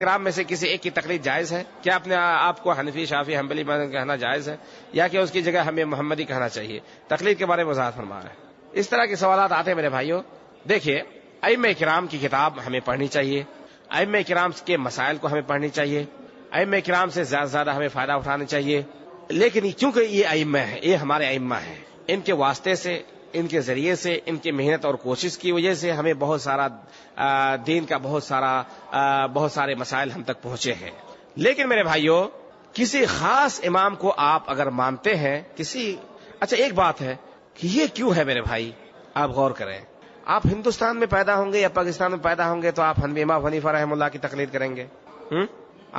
کرام میں سے کسی ایک کی تقلید جائز ہے؟ کیا اپنے آپ کو حنفی، شافعی، حنبلی کہنا جائز ہے، یا کہ اس کی جگہ ہمیں محمدی کہنا چاہیے؟ تقلید کے بارے میں وضاحت فرما ہے۔ اس طرح کے سوالات آتے ہیں میرے بھائیوں۔ دیکھیے، ائمہ کرام کی کتاب ہمیں پڑھنی چاہیے، ائمہ کرام کے مسائل کو ہمیں پڑھنی چاہیے، ائمہ کرام سے زیادہ سے زیادہ ہمیں فائدہ اٹھانا چاہیے۔ لیکن چونکہ یہ ائمہ ہیں، یہ ہمارے ائمہ ہیں، ان کے واسطے سے، ان کے ذریعے سے، ان کی محنت اور کوشش کی وجہ سے ہمیں بہت سارا دین کا بہت سارے مسائل ہم تک پہنچے ہیں۔ لیکن میرے بھائیوں، کسی خاص امام کو آپ اگر مانتے ہیں، اچھا ایک بات ہے کہ یہ کیوں ہے میرے بھائی، آپ غور کریں۔ آپ ہندوستان میں پیدا ہوں گے یا پاکستان میں پیدا ہوں گے تو آپ امام حنیفہ رحمہ اللہ کی تقلید کریں گے۔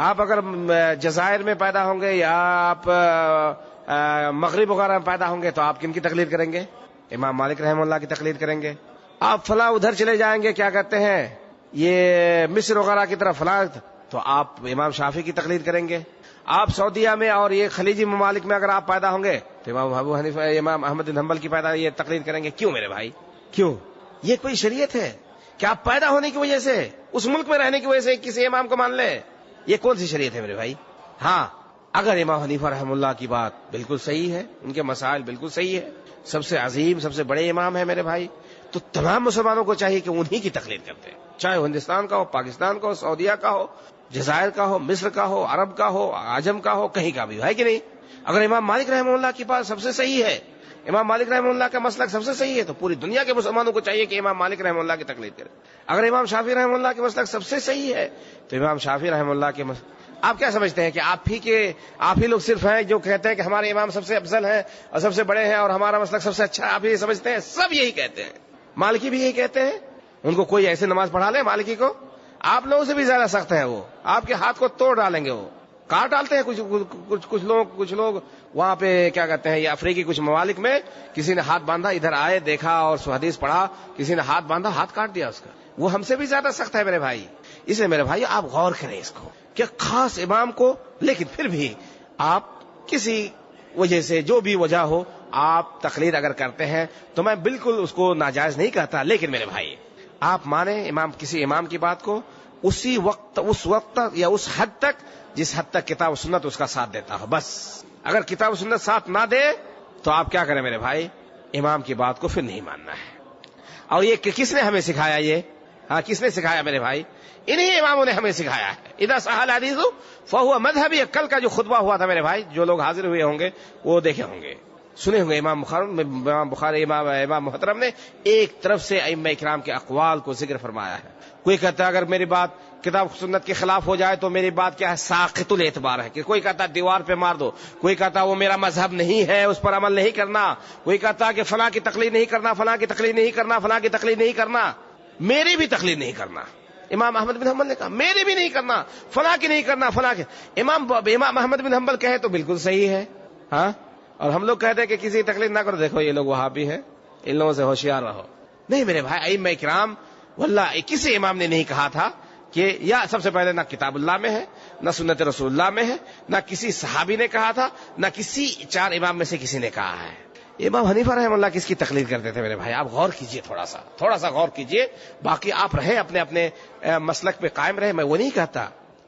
آپ اگر جزائر میں پیدا ہوں گے یا آپ مغرب وغیرہ میں پیدا ہوں گے تو آپ کن کی تقلید کریں گے؟ امام مالک رحمہ اللہ کی تقلید کریں گے۔ آپ فلاں ادھر چلے جائیں گے، کیا کہتے ہیں، یہ مصر وغیرہ کی طرف فلاں، تو آپ امام شافعی کی تقلید کریں گے۔ آپ سعودیہ میں اور یہ خلیجی ممالک میں اگر آپ پیدا ہوں گے تو امام ابو حنیفہ، امام احمد بن حنبل کی یہ تقلید کریں گے۔ کیوں میرے بھائی، کیوں؟ یہ کوئی شریعت ہے کہ آپ پیدا ہونے کی وجہ سے، اس ملک میں رہنے کی وجہ سے کسی امام کو مان لے؟ یہ کون سی شریعت ہے میرے بھائی؟ ہاں، اگر امام حنیفہ رحمہ اللہ کی بات بالکل صحیح ہے، ان کے مسائل بالکل صحیح ہے، سب سے عظیم، سب سے بڑے امام ہیں میرے بھائی، تو تمام مسلمانوں کو چاہیے کہ انہی کی تقلید کرتے ہیں، چاہے ہندوستان کا ہو، پاکستان کا ہو، سعودیہ کا ہو، جزائر کا ہو، مصر کا ہو، عرب کا ہو، عجم کا ہو، کہیں کا بھی ہے کہ نہیں؟ اگر امام مالک رحمہ اللہ کی بات سب سے صحیح ہے، امام مالک رحمہ اللہ کا مسلک سب سے صحیح ہے، تو پوری دنیا کے مسلمانوں کو چاہیے کہ امام مالک رحمہ اللہ کی تقلید کرے۔ اگر امام شافعی رحمہ اللہ کے مسلک سب سے صحیح ہے تو امام شافعی رحمہ اللہ کے آپ کیا سمجھتے ہیں کہ آپ ہی لوگ صرف ہیں جو کہتے ہیں کہ ہمارے امام سب سے افضل ہیں اور سب سے بڑے ہیں اور ہمارا مسلک سب سے اچھا ہے؟ آپ یہ سمجھتے ہیں؟ سب یہی کہتے ہیں، مالکی بھی یہی کہتے ہیں۔ ان کو کوئی ایسے نماز پڑھا لے مالکی کو، آپ لوگوں سے بھی زیادہ سخت ہے وہ، آپ کے ہاتھ کو توڑ ڈالیں گے، وہ کاٹ ڈالتے ہیں۔ کچھ لوگ وہاں پہ کیا کہتے ہیں، یہ افریقی کچھ ممالک میں کسی نے ہاتھ باندھا، ادھر آئے دیکھا اور حدیث پڑھا، کسی نے ہاتھ باندھا، ہاتھ کاٹ دیا اس کا۔ وہ ہم سے بھی زیادہ سخت ہے میرے بھائی۔ اس لیے میرے بھائی آپ غور کریں اس کو کہ خاص امام کو، لیکن پھر بھی آپ کسی وجہ سے، جو بھی وجہ ہو، آپ تقلید اگر کرتے ہیں تو میں بالکل اس کو ناجائز نہیں کہتا، لیکن میرے بھائی آپ مانیں کسی امام کی بات کو اس وقت یا اس حد تک جس حد تک کتاب و سنت اس کا ساتھ دیتا ہو، بس۔ اگر کتاب و سنت ساتھ نہ دے تو آپ کیا کریں میرے بھائی، امام کی بات کو پھر نہیں ماننا ہے۔ اور یہ کس نے ہمیں سکھایا؟ یہ کس نے سکھایا میرے بھائی؟ انہی اماموں نے ہمیں سکھایا ہے۔ اذا صح الحدیث فهو مذهبی۔ کل کا جو خطبہ ہوا تھا میرے بھائی، جو لوگ حاضر ہوئے ہوں گے وہ دیکھے ہوں گے، سنے ہوں گے، امام بخاری امام محترم نے ایک طرف سے ائمہ کرام کے اقوال کو ذکر فرمایا ہے۔ کوئی کہتا ہے اگر میری بات کتاب سنت کے خلاف ہو جائے تو میری بات کیا ہے، ساقط الاعتبار ہے، کہ کوئی کہتا ہے دیوار پہ مار دو، کوئی کہتا وہ میرا مذہب نہیں ہے، اس پر عمل نہیں کرنا، کوئی کہتا کہ فلاں کی تقلید نہیں کرنا، فلاں کی تقلید نہیں کرنا، فلاں کی تقلید نہیں کرنا، میری بھی تقلید نہیں کرنا۔ امام احمد بن حنبل نے کہا میری بھی نہیں کرنا، فلاں کی نہیں کرنا، فلاں کی۔ امام احمد بن حنبل کہے تو بالکل صحیح ہے، ہاں، اور ہم لوگ کہتے ہیں کہ کسی تقلید نہ کرو، دیکھو یہ لوگ وہابی ہیں، ان لوگوں سے ہوشیار رہو۔ نہیں میرے بھائی، ائمہ کرام واللہ کسی امام نے نہیں کہا تھا کہ، یا سب سے پہلے نہ کتاب اللہ میں ہے، نہ سنت رسول اللہ میں ہے، نہ کسی صحابی نے کہا تھا، نہ کسی 4 امام میں سے کسی نے کہا ہے۔ امام حنیفہ رحمہ اللہ کس کی تقلید کرتے تھے میرے بھائی؟ آپ غور کیجئے، تھوڑا سا غور کیجئے۔ باقی آپ رہیں اپنے مسلک پہ قائم رہیں، میں وہ نہیں کہتا،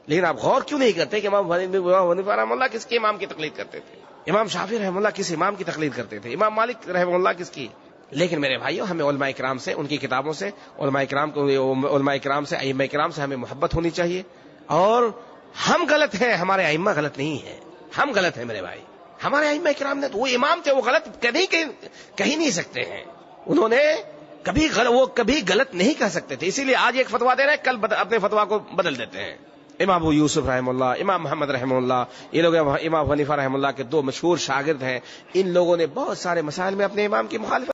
لیکن آپ غور کیوں نہیں کرتے کہ امام حنیفہ رحمہ اللہ کس کے امام کی تقلید کرتے تھے؟ امام شافعی رحمہ اللہ کس امام کی تقلید کرتے تھے؟ امام مالک رحمہ اللہ کس کی؟ لیکن میرے بھائیوں، ہمیں علماء کرام سے، ان کی کتابوں سے، علماء کرام سے، ائمہ کرام سے ہمیں محبت ہونی چاہیے۔ اور ہم غلط ہیں، ہمارے ائمہ غلط نہیں ہیں، ہم غلط ہیں میرے بھائی۔ ہمارے ائمہ کرام نے تو، وہ امام تھے، وہ غلط کہیں نہیں سکتے ہیں، انہوں نے وہ کبھی غلط نہیں کہہ سکتے تھے، اسی لیے آج ایک فتویٰ دے رہے ہیں، کل اپنے فتویٰ کو بدل دیتے ہیں۔ امام ابو یوسف رحمہ اللہ، امام محمد رحمہ اللہ، یہ لوگ امام حنیفہ رحمہ اللہ کے 2 مشہور شاگرد ہیں، ان لوگوں نے بہت سارے مسائل میں اپنے امام کی مخالفت